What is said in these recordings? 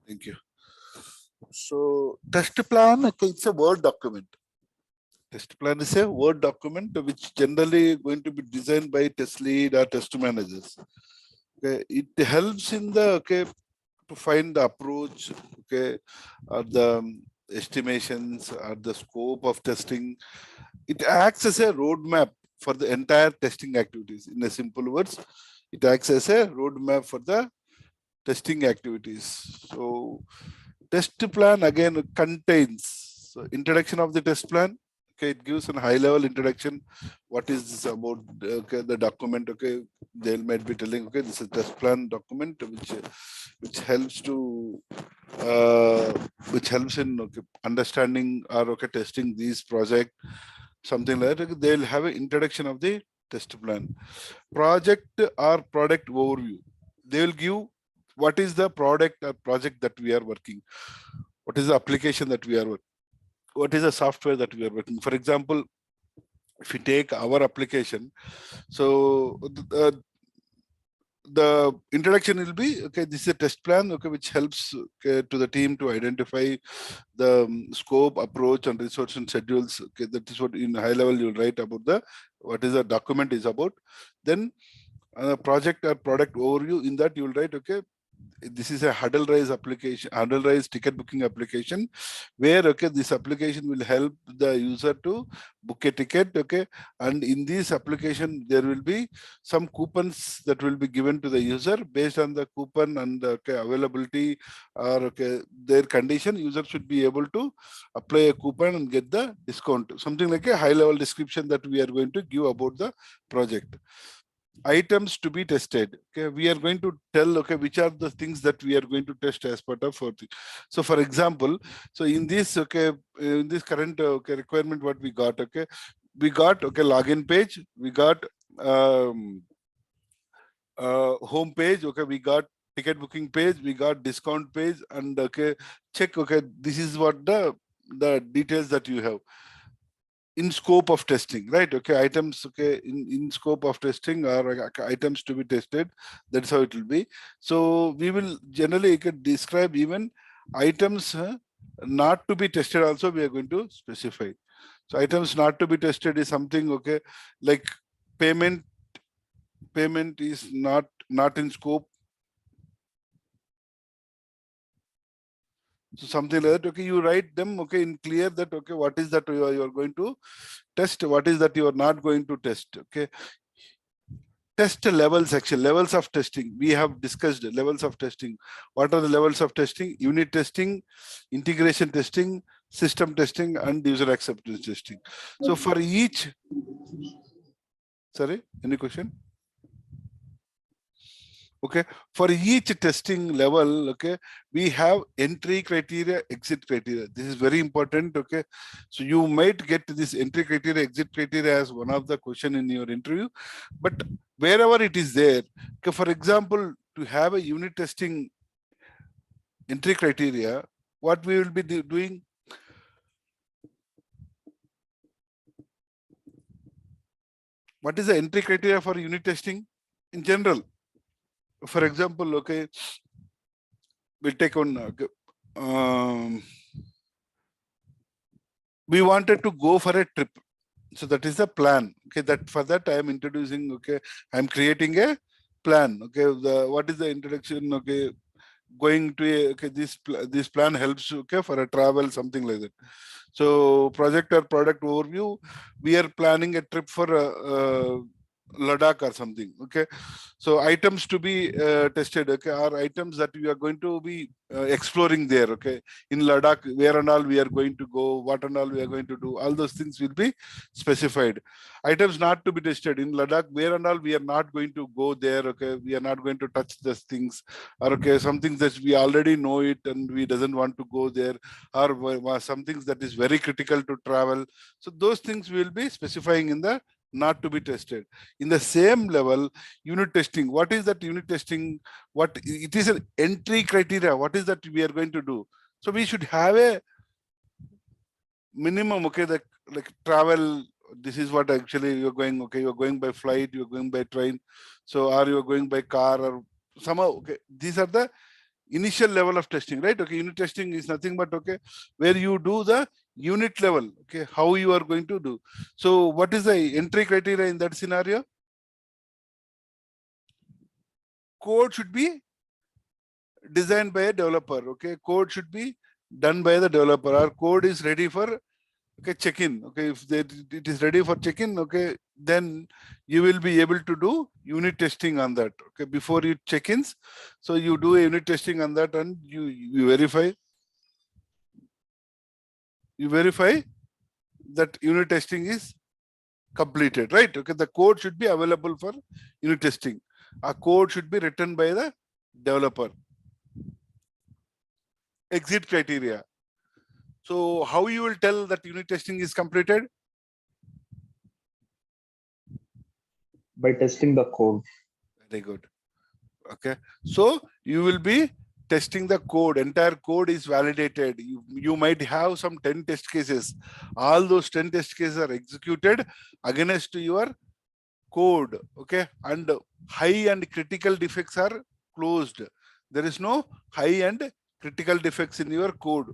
Thank you. So test plan, okay, it's a Word document. Test plan is a Word document which generally going to be designed by test lead or test managers. Okay, it helps in the to find the approach, okay, or the estimations or the scope of testing. It acts as a roadmap for the entire testing activities. In a simple words, it acts as a roadmap for the testing activities. So test plan again contains introduction of the test plan. Okay, it gives a high level introduction. What is this about? Okay, the document. Okay, they might be telling. Okay, this is a test plan document which helps to uh, which helps in understanding or testing these project, something like that. They'll have an introduction of the test plan. Project or product overview. They will give what is the product or project that we are working, what is the application that we are working, what is the software that we are working. For example, if we take our application, so the introduction will be, okay, this is a test plan, okay, which helps to the team to identify the scope, approach, and resource and schedules. Okay, that is what in high level you'll write about the what is the document is about. Then project or product overview. In that you will write, okay, this is a huddle rise application, huddle rise ticket booking application, where okay, this application will help the user to book a ticket. Okay, and in this application there will be some coupons that will be given to the user. Based on the coupon and okay, availability or okay, their condition, user should be able to apply a coupon and get the discount. Something like a high level description that we are going to give about the project. Items to be tested. Okay, we are going to tell, okay, which are the things that we are going to test as part of our thing. So for example, so in this, okay, in this current okay, requirement, what we got, okay, we got okay, login page, we got home page, okay, we got ticket booking page, we got discount page, and okay, check, okay, this is what the details that you have in scope of testing, right? Okay, items, okay, in scope of testing or items to be tested. That's how it will be. So we will generally describe even items not to be tested also, we are going to specify. So items not to be tested is something, okay, like payment is not in scope. So something like that, okay, you write them, okay, in clear that, okay, what is that you are going to test, what is that you are not going to test. Okay, test levels, actually levels of testing. We have discussed levels of testing. What are the levels of testing? Unit testing, integration testing, system testing, and user acceptance testing. So for each, sorry, any question? Okay, for each testing level, okay, we have entry criteria, exit criteria. This is very important. Okay, so you might get this entry criteria, exit criteria as one of the question in your interview, but wherever it is there, okay, for example, to have a unit testing entry criteria, what we will be doing, what is the entry criteria for unit testing in general? For example, okay, we'll take on we wanted to go for a trip, so that is the plan. Okay, that for that I am introducing, okay, I am creating a plan. Okay, what is the introduction? Okay, going to a, okay, this plan helps, okay, for a travel, something like that. So project or product overview, we are planning a trip for Ladakh or something. Okay, so items to be tested, okay, are items that we are going to be exploring there. Okay, in Ladakh, where and all we are going to go, what and all we are going to do, all those things will be specified. Items not to be tested in Ladakh, where and all we are not going to go there. Okay, we are not going to touch those things, or okay, some things that we already know it and we doesn't want to go there, or some things that is very critical to travel. So those things we will be specifying in the not to be tested. In the same level, unit testing, what is that unit testing? What it is an entry criteria, what is that we are going to do? So we should have a minimum, okay, like travel, this is what actually you're going, okay, you're going by flight, you're going by train, so are you going by car or somehow, okay, these are the initial level of testing, right? Okay, unit testing is nothing but, okay, where you do the unit level, okay, how you are going to do. So what is the entry criteria in that scenario? Code should be designed by a developer, okay? Code should be done by the developer. Our code is ready for, okay, check-in. Okay, if it is ready for check-in, okay, then you will be able to do unit testing on that. Okay, before you check-ins, so you do a unit testing on that, and you verify that unit testing is completed, right? Okay, the code should be available for unit testing. A code should be written by the developer. Exit criteria. So how you will tell that unit testing is completed? By testing the code. Very good. Okay, so you will be testing the code. Entire code is validated. You might have some 10 test cases. All those 10 test cases are executed against your code. Okay, and high and critical defects are closed. There is no high and critical defects in your code.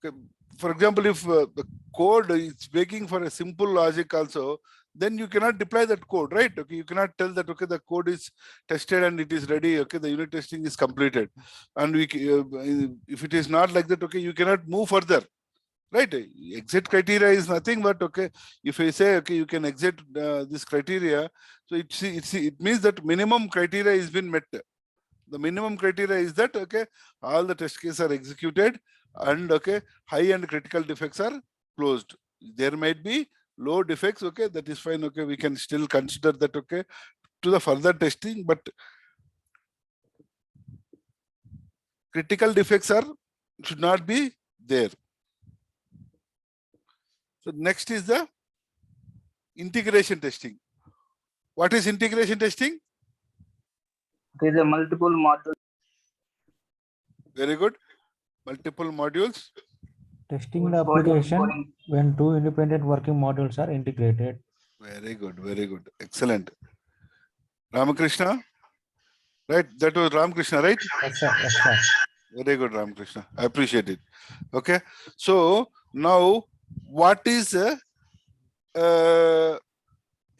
Okay. For example, if the code is breaking for a simple logic also, then you cannot deploy that code, right? Okay, you cannot tell that, okay, the code is tested and it is ready. Okay, the unit testing is completed, and if it is not like that, okay, you cannot move further, right? Exit criteria is nothing but, okay, if I say, okay, you can exit this criteria, so it means that minimum criteria has been met. The minimum criteria is that, okay, all the test cases are executed, and, okay, high and critical defects are closed. There might be low defects, okay, that is fine. Okay, we can still consider that, okay, to the further testing, but critical defects should not be there. So next is the integration testing. What is integration testing? There is a multiple modules. Very good. Multiple modules. Testing the application when two independent working modules are integrated. Very good. Very good. Excellent. Ramakrishna? Right? That was Ramakrishna, right? Yes, sir. Yes, sir. Very good, Ramakrishna. I appreciate it. Okay. So now, what is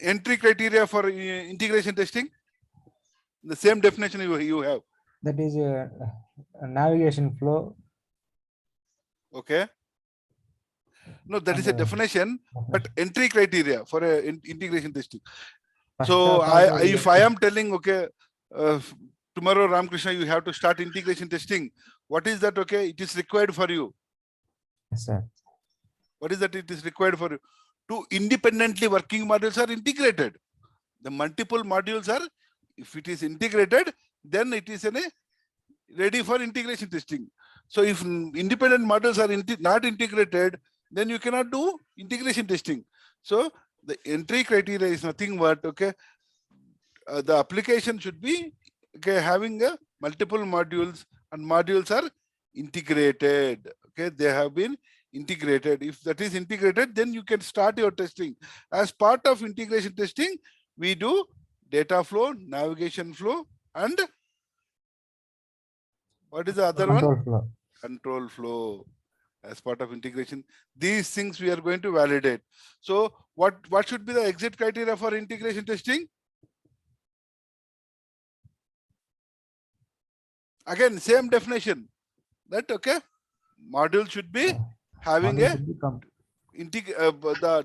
entry criteria for integration testing? The same definition you have. That is a navigation flow. Okay. No, that is a definition, but entry criteria for integration testing. So if I am telling, okay, tomorrow, Ramakrishna, you have to start integration testing. What is that? Okay, it is required for you. Yes, sir. What is that? It is required for you. Two independently working modules are integrated. The multiple modules are, if it is integrated, then it is ready for integration testing. So if independent modules are not integrated, then you cannot do integration testing. So the entry criteria is nothing but, okay, the application should be, okay, having a multiple modules, and modules are integrated. Okay, they have been integrated. If that is integrated, then you can start your testing. As part of integration testing, we do data flow, navigation flow, and what is the other one? Flow. Control flow. As part of integration, these things we are going to validate. So what should be the exit criteria for integration testing? Again, same definition, that, okay, module should be having the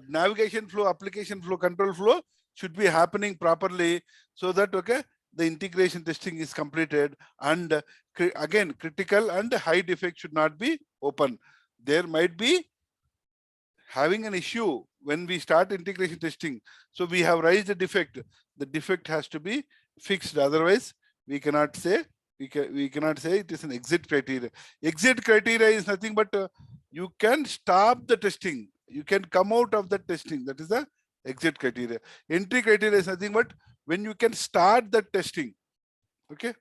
navigation flow, application flow, control flow should be happening properly, so that, okay, the integration testing is completed, and again, critical and high defect should not be open. There might be having an issue when we start integration testing. So we have raised a defect. The defect has to be fixed. Otherwise, we cannot say it is an exit criteria. Exit criteria is nothing but you can stop the testing. You can come out of the testing. That is the exit criteria. Entry criteria is nothing but when you can start the testing. Okay.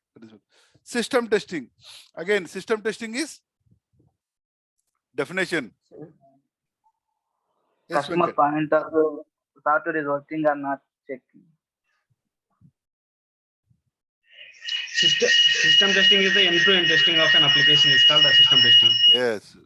System testing. Again, system testing is definition. Yes, Customer Venkat. point of view, software is working or not checking. System testing is the end-to-end testing of an application. It's called the system testing. Yes.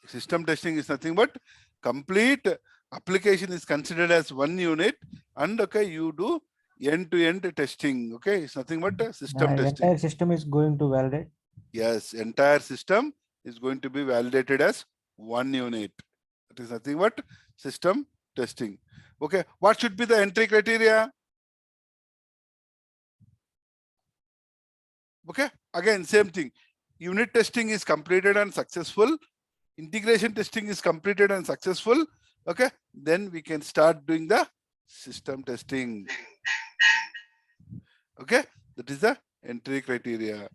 System testing is nothing but complete application is considered as one unit, and okay, you do end-to-end testing. Okay, it's nothing but system The testing. entire system is going to validate. Yes, entire system is going to be validated as one unit. It is nothing but system testing. Okay, what should be the entry criteria? Okay, again, same thing. Unit testing is completed and successful. Integration testing is completed and successful. Okay, then we can start doing the system testing. Okay, that is the entry criteria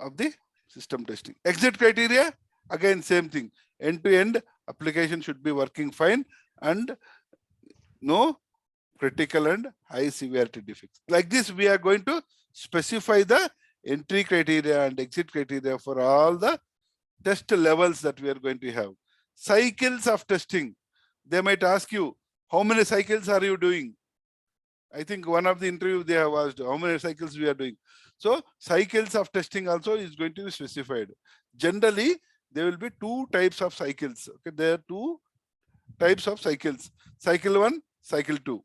of the system testing. Exit criteria, again, same thing. End-to-end application should be working fine and no critical and high severity defects. Like this, we are going to specify the entry criteria and exit criteria for all the test levels that we are going to have. Cycles of testing. They might ask you, how many cycles are you doing? I think one of the interview they have asked how many cycles we are doing. So cycles of testing also is going to be specified. Generally, there will be two types of cycles. Okay, there are two types of cycles. Cycle 1, cycle 2.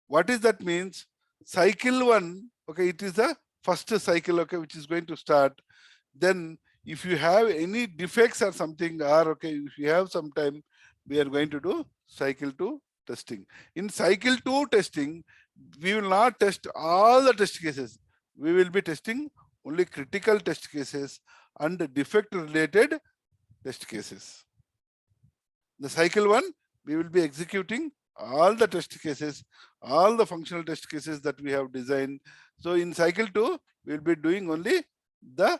What is that means? Cycle 1, okay, it is the first cycle, okay, which is going to start. Then if you have any defects or something, or okay, if you have some time, we are going to do cycle 2 testing. In cycle 2 testing, we will not test all the test cases. We will be testing only critical test cases and defect related test cases. The cycle 1, we will be executing all the test cases, all the functional test cases that we have designed. So in cycle 2, we will be doing only the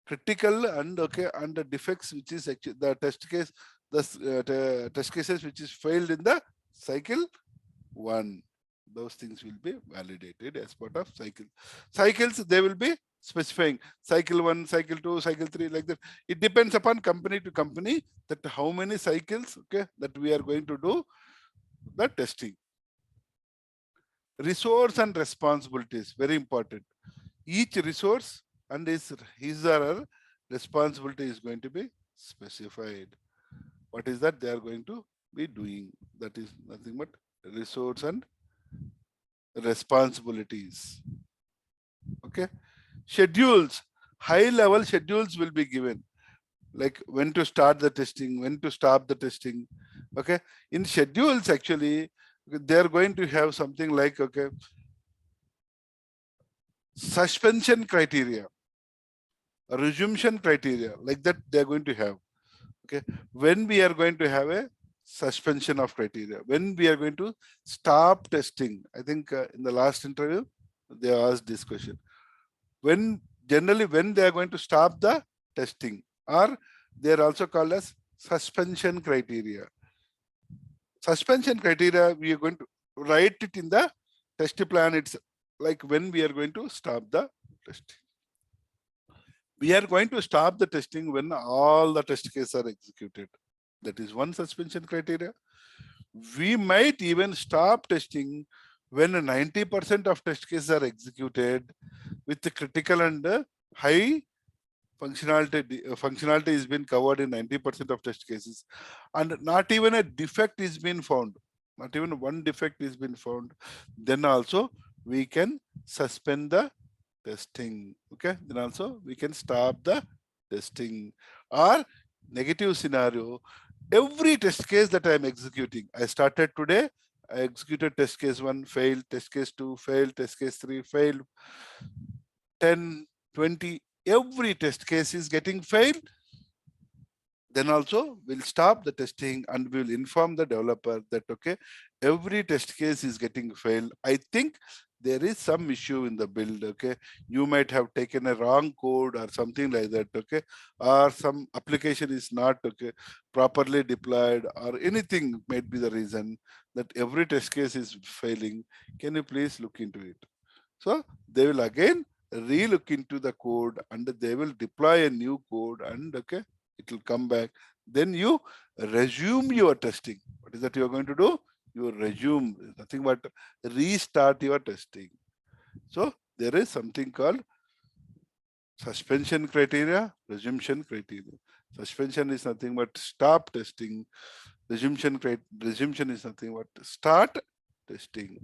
critical and okay and the defects, which is actually the test case, the test cases which is failed in the cycle 1. Those things will be validated as part of cycle. Cycles, they will be specifying cycle 1, cycle 2, cycle 3, like that. It depends upon company to company that how many cycles, okay, that we are going to do the testing. Resource and responsibilities, very important. Each resource and his or her responsibility is going to be specified. What is that they are going to be doing? That is nothing but resource and responsibilities. Okay. Schedules, high level schedules will be given, like when to start the testing, when to stop the testing. Okay. In schedules, actually, they are going to have something like, okay, suspension criteria, resumption criteria, like that they are going to have. Okay, when we are going to have a suspension of criteria, when we are going to stop testing. I think in the last interview they asked this question. When generally when they are going to stop the testing, or they are also called as suspension criteria. Suspension criteria, we are going to write it in the test plan. It's like when we are going to stop the testing. We are going to stop the testing when all the test cases are executed. That is one suspension criteria. We might even stop testing when 90% of test cases are executed with the critical and high functionality. Functionality has been covered in 90% of test cases, and not even a defect is been found. Not even one defect is been found. Then also we can suspend the testing. Okay, then also we can stop the testing. Or negative scenario, every test case that I am executing, I started today, I executed test case 1, failed, test case 2, failed, test case 3, failed, 10, 20, every test case is getting failed. Then also we'll stop the testing and we'll inform the developer that, okay, every test case is getting failed. I think there is some issue in the build. Okay, you might have taken a wrong code or something like that. Okay, or some application is not okay properly deployed, or anything might be the reason that every test case is failing. Can you please look into it? So they will again re-look into the code and they will deploy a new code, and okay, it will come back. Then you resume your testing. What is that you are going to do? You resume, nothing but restart your testing. So there is something called suspension criteria, resumption criteria. Suspension is nothing but stop testing. Resumption is nothing but start testing.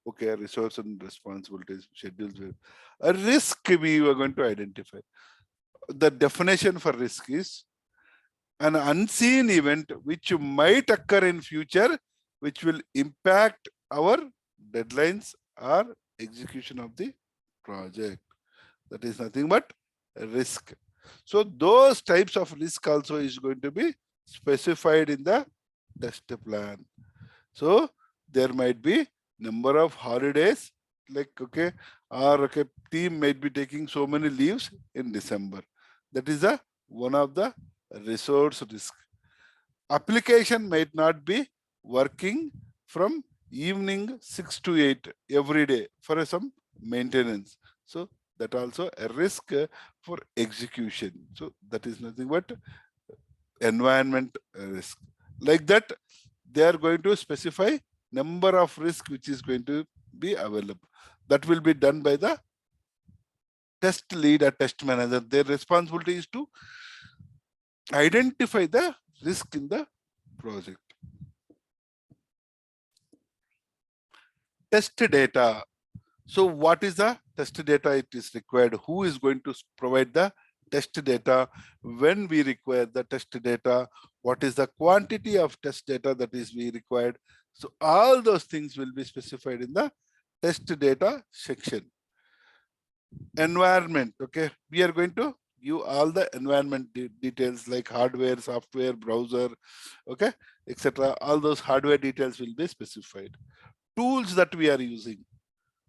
Okay, resource and responsibilities, schedules. A risk we were going to identify. The definition for risk is an unseen event which might occur in future, which will impact our deadlines or execution of the project. That is nothing but a risk. So those types of risk also is going to be specified in the test plan. So there might be number of holidays, like okay, or okay, team might be taking so many leaves in December. That is a one of the resource risk. Application might not be working from evening 6 to 8 every day for some maintenance. So that also a risk for execution. So that is nothing but environment risk. Like that, they are going to specify number of risk which is going to be available. That will be done by the test lead or test manager. Their responsibility is to identify the risk in the project. Test data. So what is the test data it is required? Who is going to provide the test data? When we require the test data? What is the quantity of test data that is we required? So all those things will be specified in the test data section. Environment, okay. We are going to give all the environment details like hardware, software, browser, okay, etc. All those hardware details will be specified. Tools that we are using,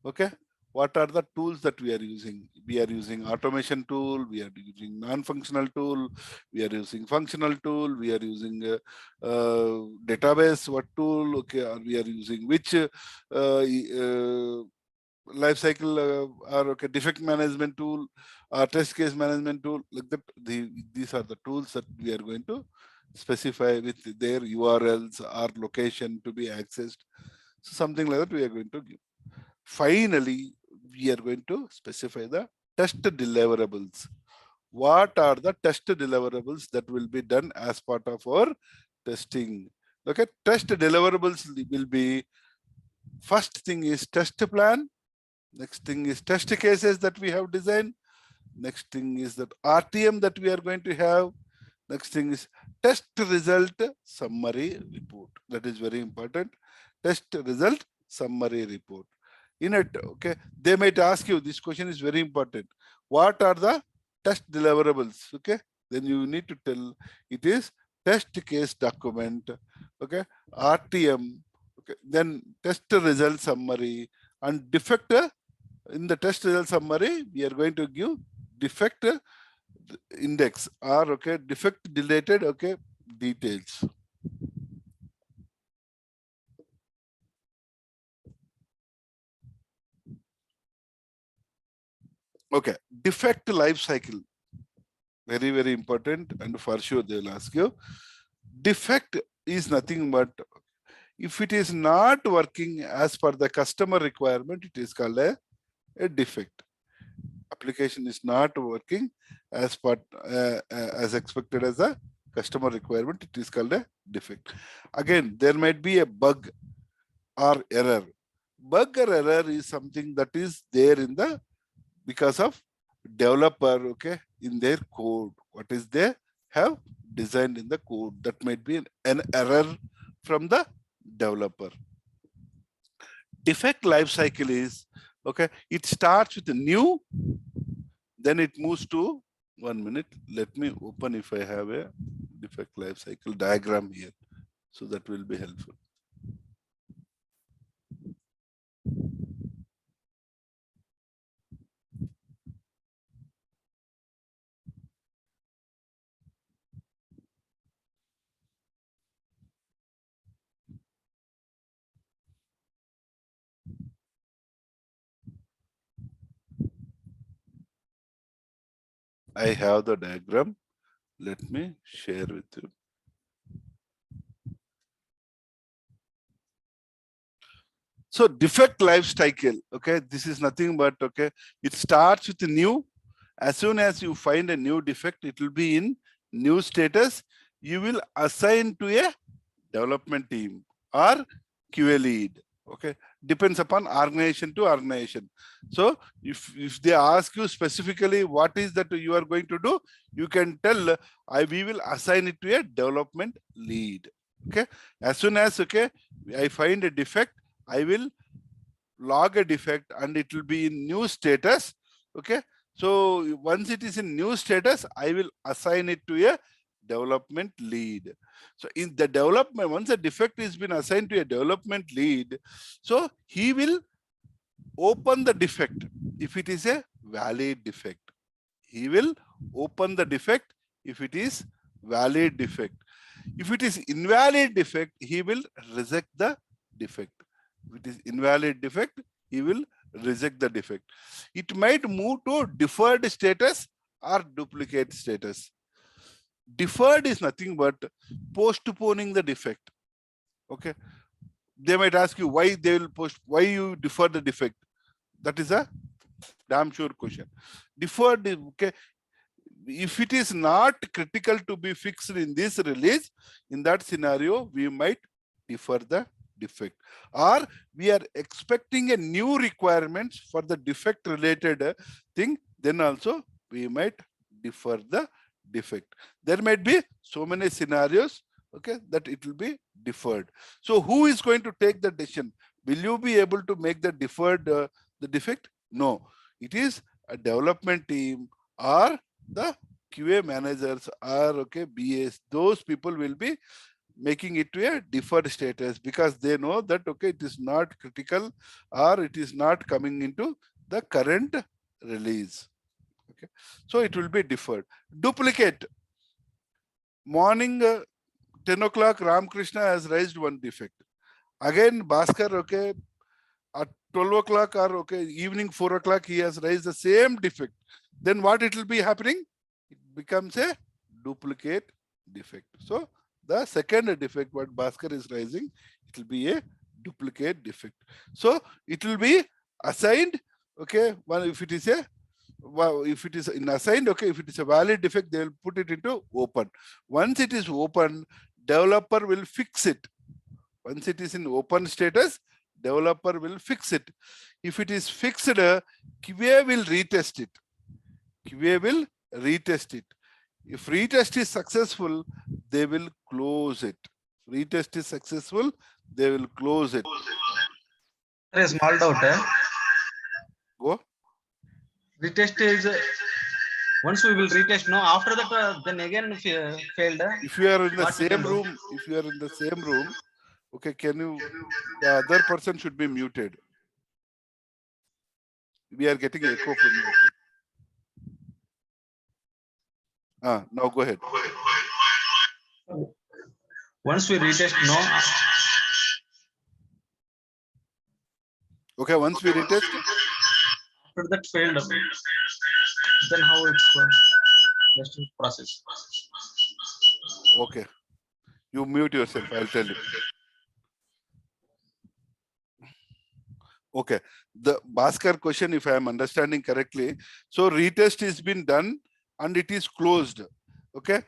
okay. What are the tools that we are using? We are using automation tool, we are using non-functional tool, we are using functional tool, we are using database, what tool, okay, or we are using which life cycle or okay, defect management tool or test case management tool, like that. These are the tools that we are going to specify with their URLs or location to be accessed. So something like that we are going to give. Finally, we are going to specify the test deliverables. What are the test deliverables that will be done as part of our testing? Okay, test deliverables will be, first thing is test plan. Next thing is test cases that we have designed. Next thing is that RTM that we are going to have. Next thing is test result summary report. That is very important. Test result summary report. In it, okay, they might ask you, this question is very important. What are the test deliverables? Okay, then you need to tell it is test case document, okay, RTM, okay, then test result summary and defect. In the test result summary, we are going to give defect index or okay, defect related okay, details. Okay, defect life cycle. Very, very important, and for sure they will ask you. Defect is nothing but if it is not working as per the customer requirement, it is called a defect. Application is not working as per as expected as a customer requirement, it is called a defect. Again, there might be a bug or error. Bug or error is something that is there in the because of developer, okay, in their code. What is they have designed in the code, that might be an error from the developer. Defect life cycle is okay, it starts with a new, then it moves to 1 minute. Let me open if I have a defect life cycle diagram here, so that will be helpful. I have the diagram. Let me share with you. So defect life cycle, okay, this is nothing but, okay, it starts with new. As soon as you find a new defect, it will be in new status. You will assign to a development team or QA lead. Okay, depends upon organization to organization. So if they ask you specifically what is that you are going to do, you can tell we will assign it to a development lead. Okay, as soon as, okay, I find a defect, I will log a defect and it will be in new status. Okay, so once it is in new status, I will assign it to a development lead. So in the development, once a defect has been assigned to a development lead, so he will open the defect if it is a valid defect. He will open the defect if it is valid defect. If it is invalid defect, he will reject the defect. If it is invalid defect, he will reject the defect. It might move to deferred status or duplicate status. Deferred is nothing but postponing the defect. Okay, they might ask you why they will why you defer the defect. That is a damn sure question. Deferred, okay, if it is not critical to be fixed in this release, in that scenario we might defer the defect, or we are expecting a new requirements for the defect related thing, then also we might defer the defect. There might be so many scenarios, okay, that it will be deferred. So who is going to take the decision? Will you be able to make the deferred the defect? No, it is a development team or the QA managers or, okay, BAs. Those people will be making it to a deferred status because they know that, okay, it is not critical or it is not coming into the current release. Okay, so it will be deferred. Duplicate. Morning 10 o'clock, Ramakrishna has raised one defect. Again, Bhaskar, okay, at 12 o'clock or, okay, evening 4 o'clock, he has raised the same defect. Then what it will be happening? It becomes a duplicate defect. So the second defect what Bhaskar is raising, it will be a duplicate defect. So it will be assigned, okay, well, if it is a, well, if it is in assigned, okay, if it is a valid defect, they will put it into open. Once it is open, developer will fix it. Once it is in open status, developer will fix it. If it is fixed, QA will retest it. QA will retest it. If retest is successful, they will close it. Retest is successful, they will close it. There is small doubt. Go. Retest is once we will retest. No, after that, then again failed. If you are in the What we same can do? room, if you are in the same room, okay, can you? The other person should be muted. We are getting echo from you. Now go ahead. Once we retest, no. Okay, once we retest, After that failed. Then how it's testing process? okay, you mute yourself. I'll tell you. Okay, the Bhaskar question, if I am understanding correctly, so retest is been done and it is closed. Okay,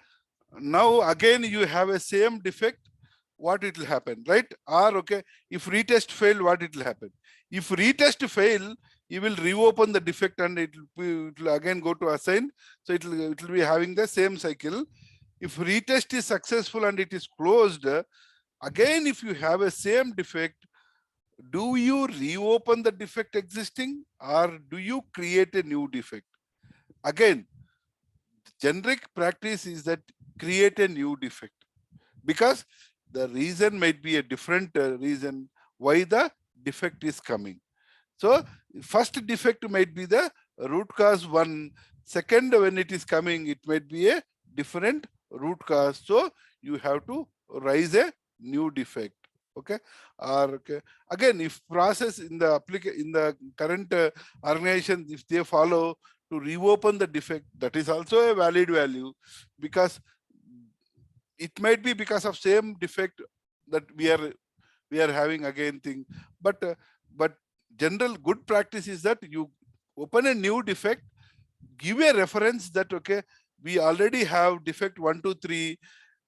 now again you have a same defect, what it will happen, right? Or, okay, if retest failed, what it will happen? If retest fail, you will reopen the defect and it will again go to assign. So it will be having the same cycle. If retest is successful and it is closed, again if you have a same defect, do you reopen the defect existing or do you create a new defect? Again, generic practice is that create a new defect, because the reason might be a different reason why the defect is coming. So first defect might be the root cause one. Second, when it is coming, it might be a different root cause. So you have to raise a new defect. Okay, or, okay, again, if process in the current organization, if they follow to reopen the defect, that is also a valid value, because it might be because of same defect that we are having again thing. But but general good practice is that you open a new defect, give a reference that, okay, we already have defect 1, 2, 3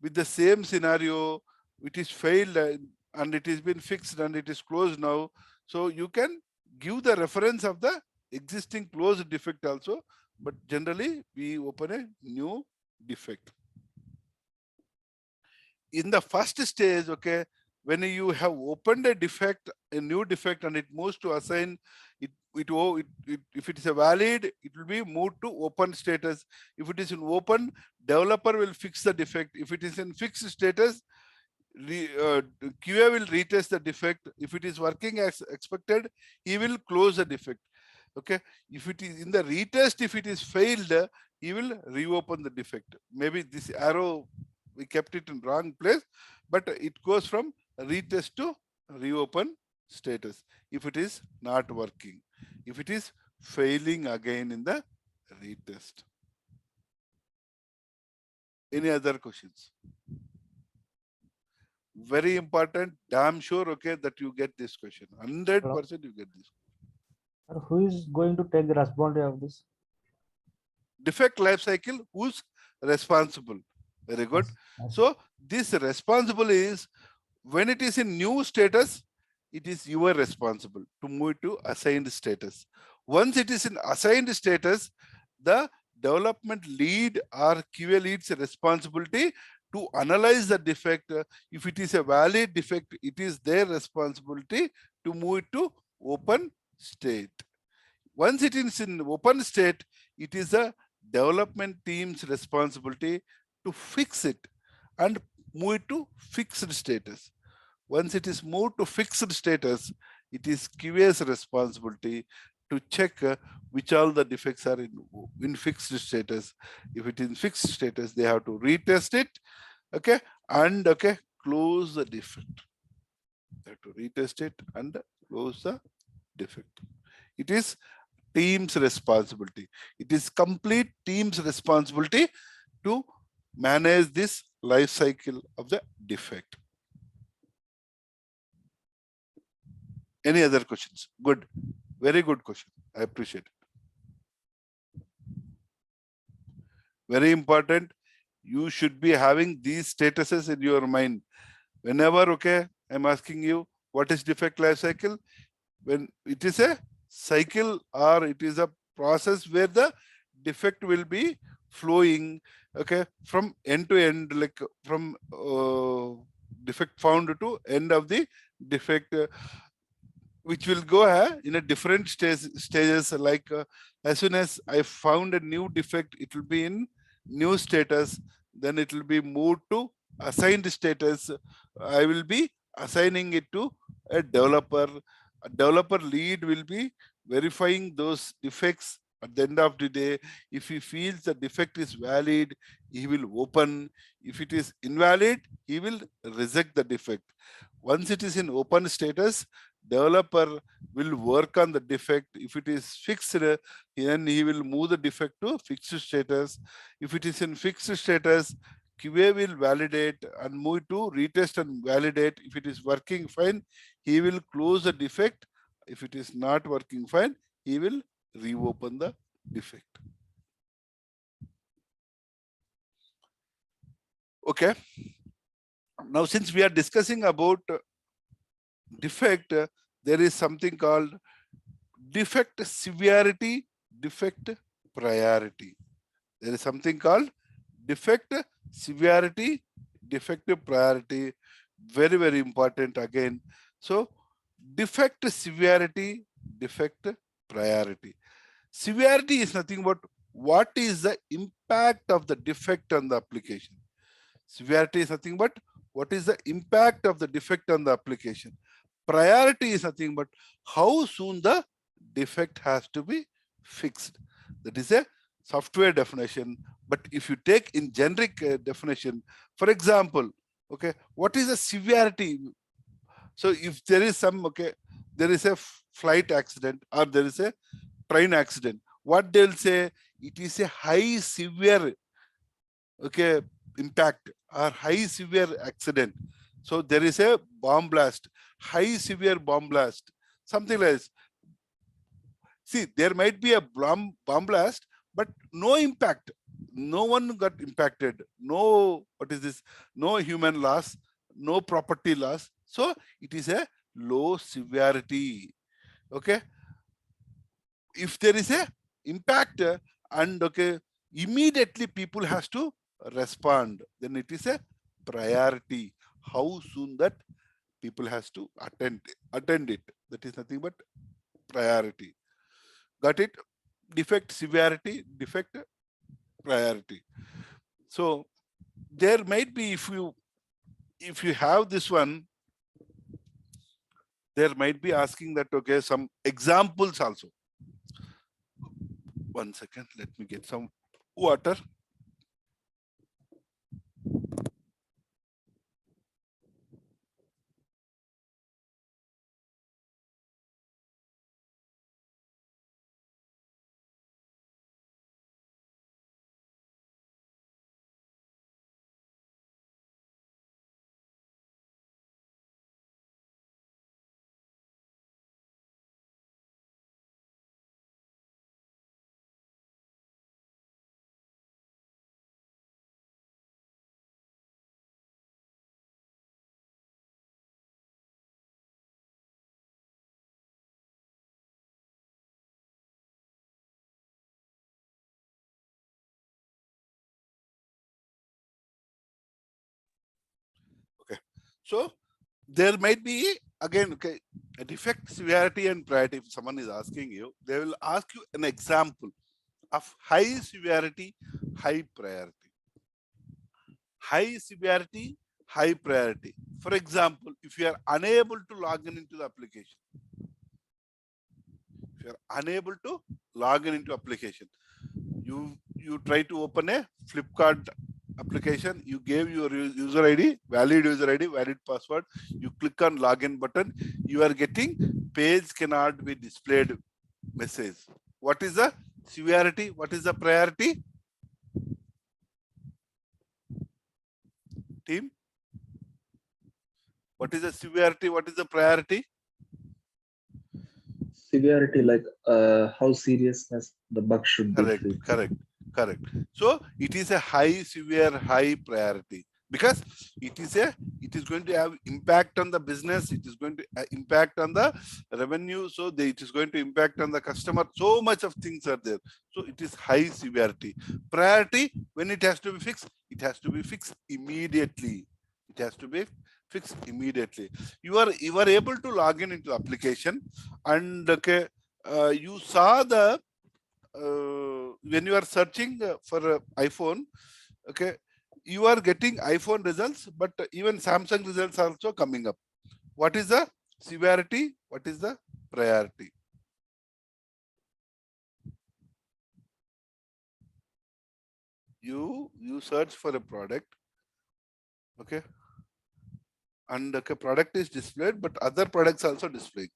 with the same scenario. It is failed and it has been fixed and it is closed now. So you can give the reference of the existing closed defect also, but generally we open a new defect. In the first stage, okay, when you have opened a defect, a new defect, and it moves to assign, if it is a valid, it will be moved to open status. If it is in open, developer will fix the defect. If it is in fixed status, QA will retest the defect. If it is working as expected, he will close the defect. Okay, if it is in the retest, if it is failed, he will reopen the defect. Maybe this arrow, we kept it in wrong place, but it goes from retest to reopen status if it is not working, if it is failing again in the retest. Any other questions? Very important, damn sure, okay, that you get this question. 100% you get this. Who is going to take the responsibility of this? Defect life cycle, who's responsible? Very good. Yes. So this responsible is when it is in new status, it is your responsible to move to assigned status. Once it is in assigned status, the development lead or QA lead's responsibility to analyze the defect. If it is a valid defect, it is their responsibility to move it to open state. Once it is in open state, it is a development team's responsibility to fix it and move it to fixed status. Once it is moved to fixed status, it is QA's responsibility to check which all the defects are in fixed status. If it is in fixed status, they have to retest it, okay, and okay, close the defect. They have to retest it and close the defect. It is team's responsibility. It is complete team's responsibility to manage this life cycle of the defect. Any other questions? Good. Very good question. I appreciate it. Very important. You should be having these statuses in your mind. Whenever, okay, I'm asking you, what is defect life cycle? When it is a cycle or it is a process where the defect will be flowing, okay, from end to end, like from defect found to end of the defect, which will go in a different stages. Like as soon as I found a new defect, it will be in new status. Then it will be moved to assigned status. I will be assigning it to a developer. A developer lead will be verifying those defects. At the end of the day, if he feels the defect is valid, he will open. If it is invalid, he will reject the defect. Once it is in open status, developer will work on the defect. If it is fixed, then he will move the defect to fixed status. If it is in fixed status, QA will validate and move to retest and validate. If it is working fine, he will close the defect. If it is not working fine, he will reopen the defect. Okay. Now, since we are discussing about defect, there is something called defect severity, defect priority. There is something called defect severity, defect priority. Very, very important again. So, defect severity, defect priority. Severity is nothing but what is the impact of the defect on the application. Severity is nothing but what is the impact of the defect on the application. Priority is nothing but how soon the defect has to be fixed. That is a software definition. But if you take in generic definition, for example, okay, what is the severity? So if there is some, okay, there is a flight accident or there is a train accident, what they'll say, it is a high severe, okay, impact or high severe accident. So there is a bomb blast, high severe bomb blast. something like this. See, there might be a bomb blast, but no impact. No one got impacted. No, what is this? No human loss, no property loss. So it is a low severity. Okay. If there is a impact and okay, immediately people has to respond, then it is a priority. How soon that people has to attend it. That is nothing but priority. Got it? Defect severity, defect priority. So there might be, if you have this one, there might be asking that, okay, some examples also. 1 second, let me get some water. Okay. So there might be again, okay, a defect severity and priority. If someone is asking you, they will ask you an example of high severity, high priority. High severity, high priority. For example, if you are unable to log in into the application, if you are unable to log in into application, you try to open a Flipkart application, you gave your user ID, valid user ID, valid password, you click on login button, you are getting page cannot be displayed message. What is the severity? What is the priority? Team? What is the severity? What is the priority? Severity, like how seriousness the bug should be Correct, fixed. correct. So it is a high, severe, high priority because it is going to have impact on the business. It is going to impact on the revenue. So it is going to impact on the customer. So much of things are there. So it is high severity. Priority, when it has to be fixed, it has to be fixed immediately. It has to be fixed immediately. You are able to log in into application, and okay, you saw the when you are searching for iPhone, okay, you are getting iPhone results, but even Samsung results are also coming up. What is the severity? What is the priority? You search for a product, okay, and okay, product is displayed, but other products also displayed.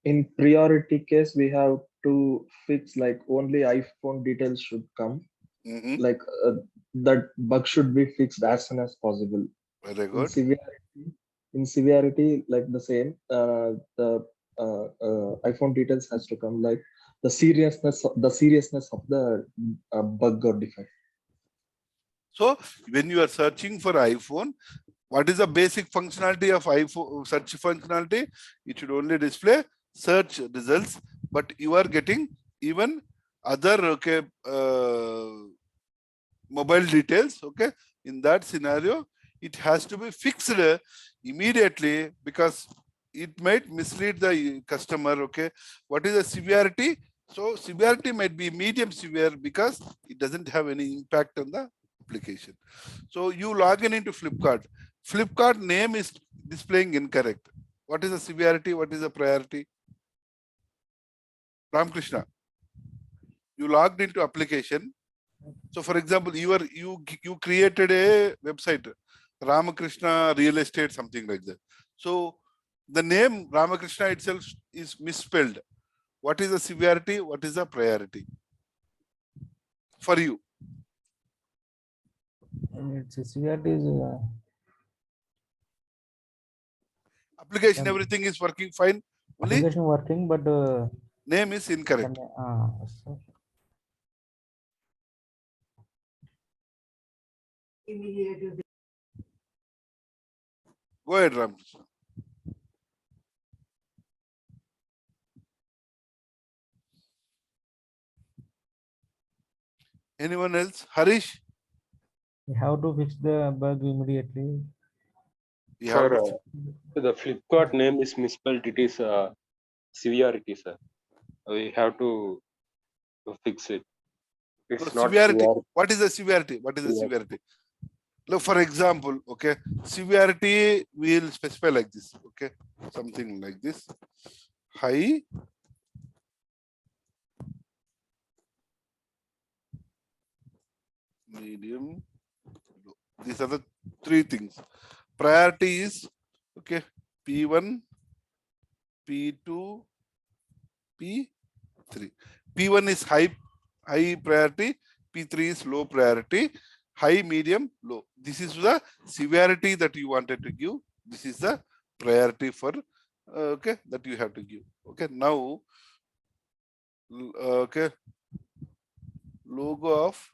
In priority case, we have to fix like only iPhone details should come. Like that bug should be fixed as soon as possible. Very good. In severity, like the same, the iPhone details has to come, like the seriousness of the bug or defect. So when you are searching for iPhone, what is the basic functionality of iPhone search functionality? It should only display search results, but you are getting even other okay mobile details. Okay, in that scenario, it has to be fixed immediately because it might mislead the customer. Okay, what is the severity? So severity might be medium severe because it doesn't have any impact on the application. So you log in into Flipkart. Flipkart name is displaying incorrect. What is the severity? What is the priority? Ramkrishna, you logged into application. So for example, you created a website, Ramakrishna Real Estate, something like that. So the name Ramakrishna itself is misspelled. What is the severity? What is the priority for you? Its severity is Application, Then everything is working fine. Only application working, but name is incorrect. sir. Go ahead, Ram. Anyone else? Harish? We have to fix the bug immediately. You have Sir, to the Flipkart name is misspelled. It is severity, sir. We have to fix it. It's no, not severity. severity. What is the severity? What is the Severity. severity? Look, for example, okay, severity we'll specify like this, okay, something like this. High, medium, low. These are the three things. Priority is okay, P1, P2, P3. P1 is high priority, P3 is low priority, high, medium, low. This is the severity that you wanted to give. This is the priority for okay, that you have to give. Okay, now okay, logo of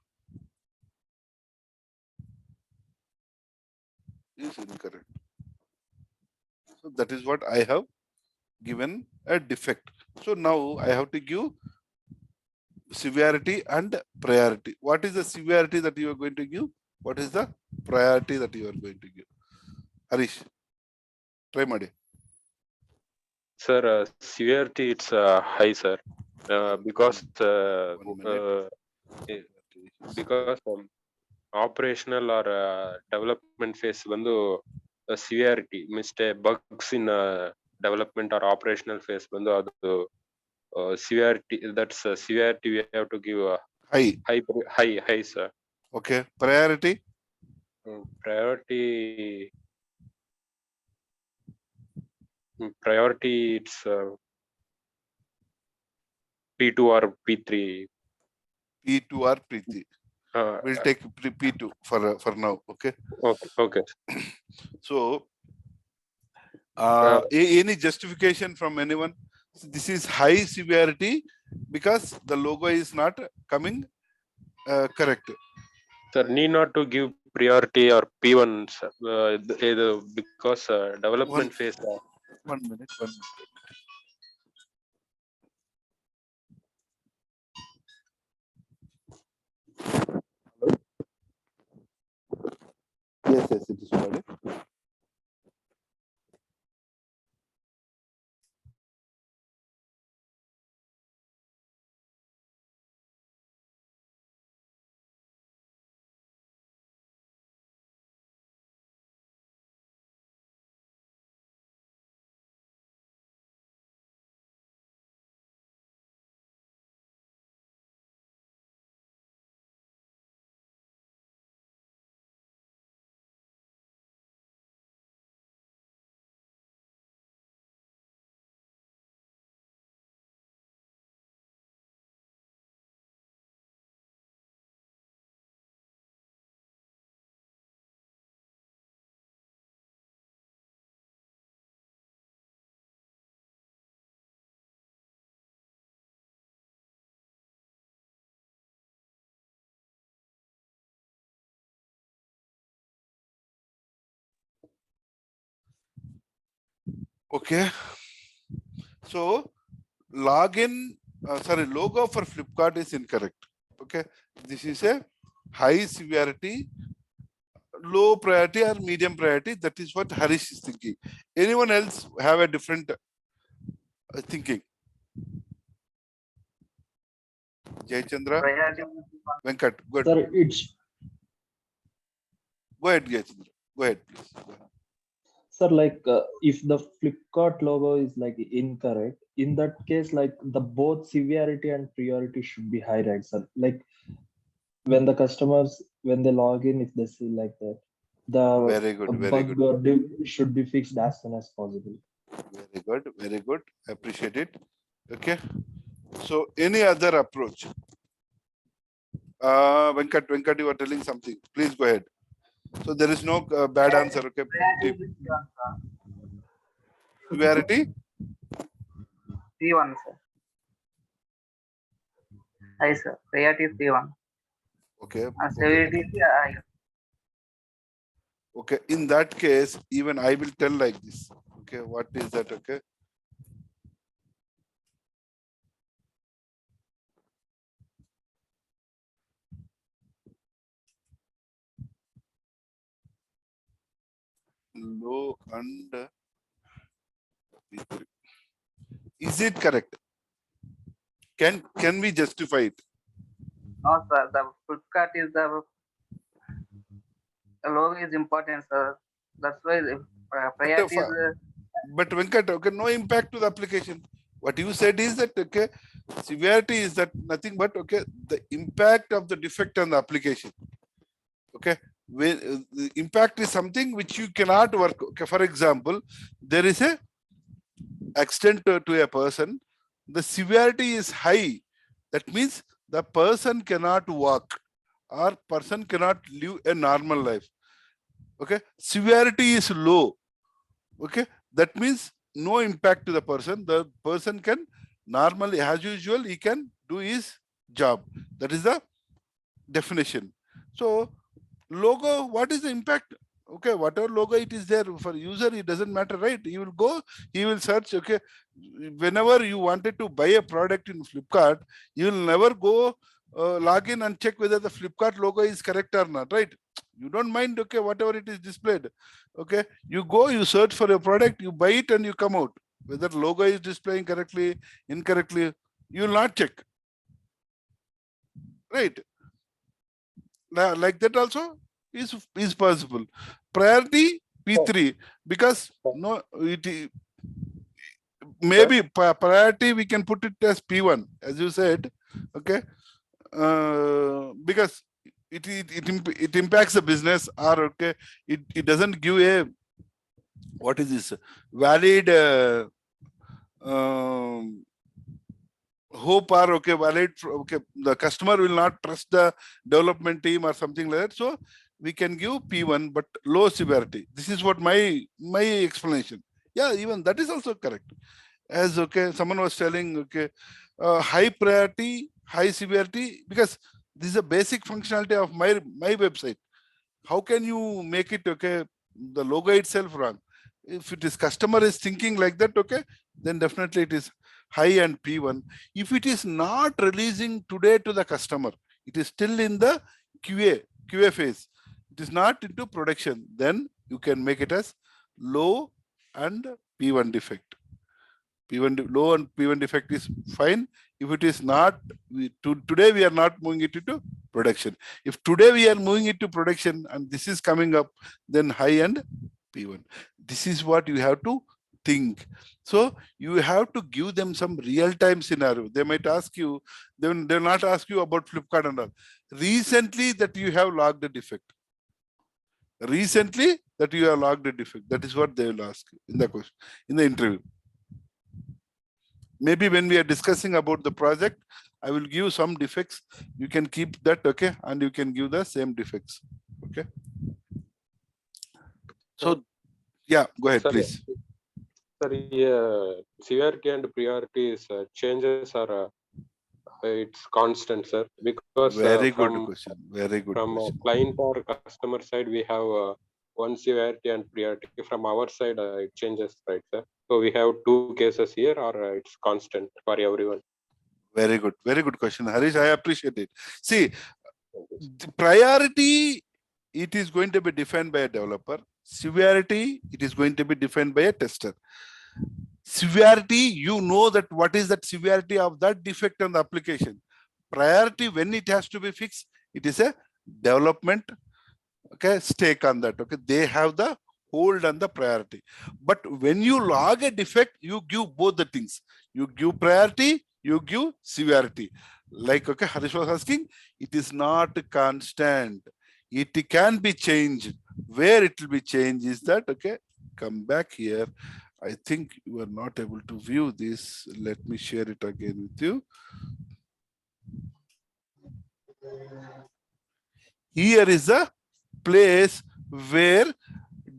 is incorrect. So that is what I have given a defect. So now I have to give severity and priority. What is the severity that you are going to give? What is the priority that you are going to give? Harish, try Madi. Sir, severity it's high, sir. Because 1 minute. because operational or development phase ಬಂದು severity mistake bugs in development or operational phase ಬಂದು ಅದು severity, that's severity we have to give high, sir. Okay, priority. Priority it's P2 or P3. P2 or P3. We'll take P2 for now. Okay. Okay. So any justification from anyone? So this is high severity because the logo is not coming correct. Sir, need not to give priority or P1, sir, because development phase. 1 minute. Yes, it is valid. Okay. So login, logo for Flipkart is incorrect. Okay. This is a high severity, low priority or medium priority. That is what Harish is thinking. Anyone else have a different thinking? Jayachandra, Venkat, good. Sir, it's Go ahead, Jayachandra. Go ahead, please. sir, like if the Flipkart logo is like incorrect, in that case, like the both severity and priority should be high, right, sir? Like when the customers, when they log in, if they see like that, Very good, very bug good. should be fixed as soon as possible. Very good, very good. Appreciate it. Okay. So any other approach? Venkat, you are telling something. Please go ahead. So there is no bad answer. Okay. Severity? P1, sir. High, sir. Priority is P1. Okay. And severity is high. Okay. In that case, even I will tell like this. Okay. What is that? Okay. Low and P3. Is it correct? Can we justify it? No, sir. The Flipkart is the logo is important, sir. That's why the priority is But Venkat, okay, no impact to the application. What you said is that okay, severity is that nothing but okay, the impact of the defect on the application. Okay, when the impact is something which you cannot work. Okay, for example, there is a accident to a person, the severity is high. That means the person cannot walk or person cannot live a normal life. Okay, severity is low. Okay, that means no impact to the person. The person can normally, as usual, he can do his job. That is the definition. So logo, what is the impact? Okay, whatever logo it is there for user, it doesn't matter, right? He will go, he will search. Okay, whenever you wanted to buy a product in Flipkart, you will never go log in and check whether the Flipkart logo is correct or not, right? You don't mind, okay, whatever it is displayed. Okay, you go, you search for a product, you buy it, and you come out. Whether logo is displaying correctly, incorrectly, you will not check, right? Like that also is possible. Priority P3 because no, it maybe priority we can put it as P1 as you said. Okay, because it impacts the business or okay, it doesn't give a what is this valid hope or okay valid okay, the customer will not trust the development team or something like that, so we can give P1 but low severity. This is what my explanation. Yeah, even that is also correct. As okay, someone was telling okay, high priority, high severity, because this is a basic functionality of my website. How can you make it okay, the logo itself wrong? If it is customer is thinking like that, okay, then definitely it is high and P1. If it is not releasing today to the customer, it is still in the QA phase, it is not into production, then you can make it as low and P1 defect. Low and P1 defect is fine. If it is not, today we are not moving it into production. If today we are moving it to production and this is coming up, then high and P1. This is what you have to think. So you have to give them some real-time scenario. They might ask you, they'll not ask you about Flipkart and all. Recently that you have logged a defect. Recently that you have logged a defect. That is what they will ask you in the question, in the interview. Maybe when we are discussing about the project, I will give some defects. You can keep that, okay, and you can give the same defects, okay. So, yeah, go ahead, Sorry. please. Sir, severity and priorities changes are it's constant, sir. Because very good question. Very good from question. Client or customer side, we have one severity and priority. From our side, it changes, right, sir? So we have two cases here, or it's constant for everyone. Very good question, Harish. I appreciate it. See, the priority, it is going to be defined by a developer. Severity, it is going to be defined by a tester. Severity, you know that what is that severity of that defect on the application. Priority, when it has to be fixed, it is a development, okay, stake on that. Okay, they have the hold on the priority. But when you log a defect, you give both the things. You give priority, you give severity. Like okay, Harish was asking, it is not constant. It can be changed. Where it will be changed is that okay, come back here. I think you are not able to view this. Let me share it again with you. Here is a place where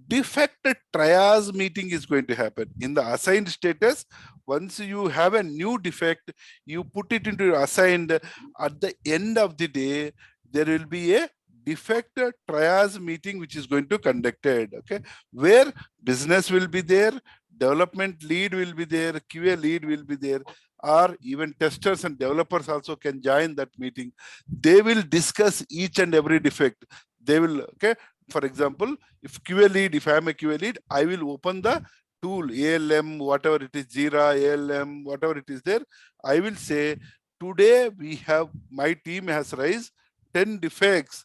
defect triage meeting is going to happen. In the assigned status, once you have a new defect, you put it into your assigned. At the end of the day, there will be a defect triage meeting which is going to conducted, okay, where business will be there, development lead will be there, QA lead will be there, or even testers and developers also can join that meeting. They will discuss each and every defect. They will, okay, for example, if QA lead, if I am a QA lead, I will open the tool, ALM, whatever it is, Jira, ALM, whatever it is there. I will say, today we have, my team has raised 10 defects.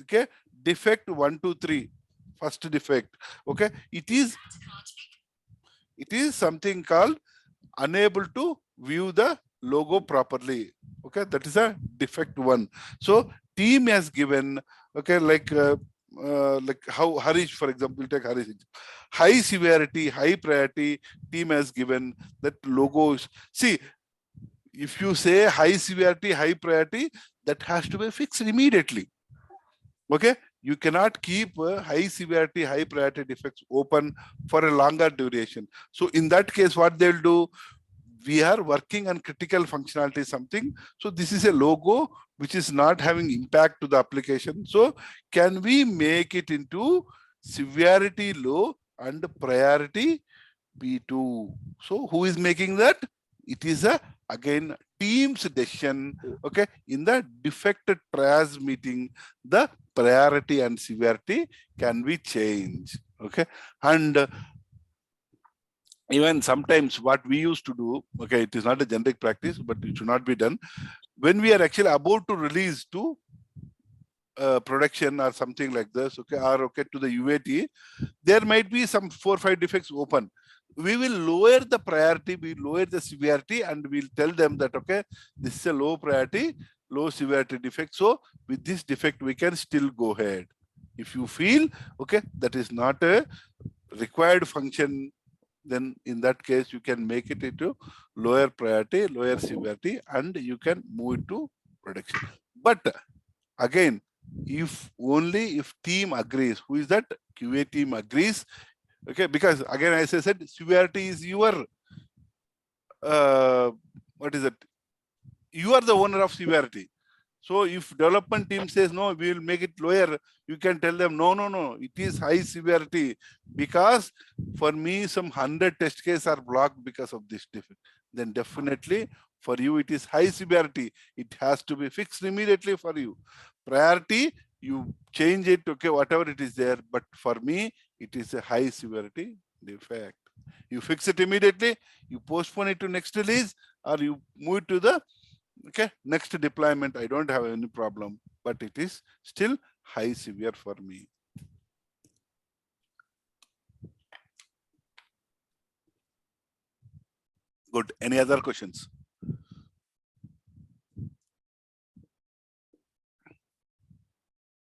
Okay, defect 1, 2, 3, first defect. Okay, it is something called unable to view the logo properly. Okay, that is a defect 1. So team has given, okay, like how Harish, for example, take Harish, high severity, high priority, team has given that logos. See, if you say high severity, high priority, that has to be fixed immediately. Okay, you cannot keep high severity, high priority defects open for a longer duration. So in that case, what they'll do, we are working on critical functionality something. So this is a logo which is not having impact to the application. So can we make it into severity low and priority B2? So who is making that? It is a, again, team's decision. Okay, in the defect triage meeting, the priority and severity can be changed. Okay, and even sometimes what we used to do, okay, it is not a generic practice, but it should not be done. When we are actually about to release to production or something like this, okay, or okay, to the UAT, there might be some 4 or 5 defects open. We will lower the priority, we lower the severity, and we'll tell them that, okay, this is a low priority, low severity defect. So with this defect, we can still go ahead. If you feel, okay, that is not a required function, then in that case, you can make it into lower priority, lower severity, and you can move it to production. But again, if only if team agrees, who is that? QA team agrees. Okay, because again, as I said, severity is your, what is it? You are the owner of severity. So if development team says, no, we will make it lower, you can tell them, no, no, no, it is high severity, because for me, some 100 test cases are blocked because of this defect. Then definitely for you, it is high severity. It has to be fixed immediately for you. Priority, you change it, okay, whatever it is there. But for me, it is a high severity defect. You fix it immediately, you postpone it to next release, or you move it to the, okay, next deployment. I don't have any problem, but it is still high severe for me. Good. Any other questions?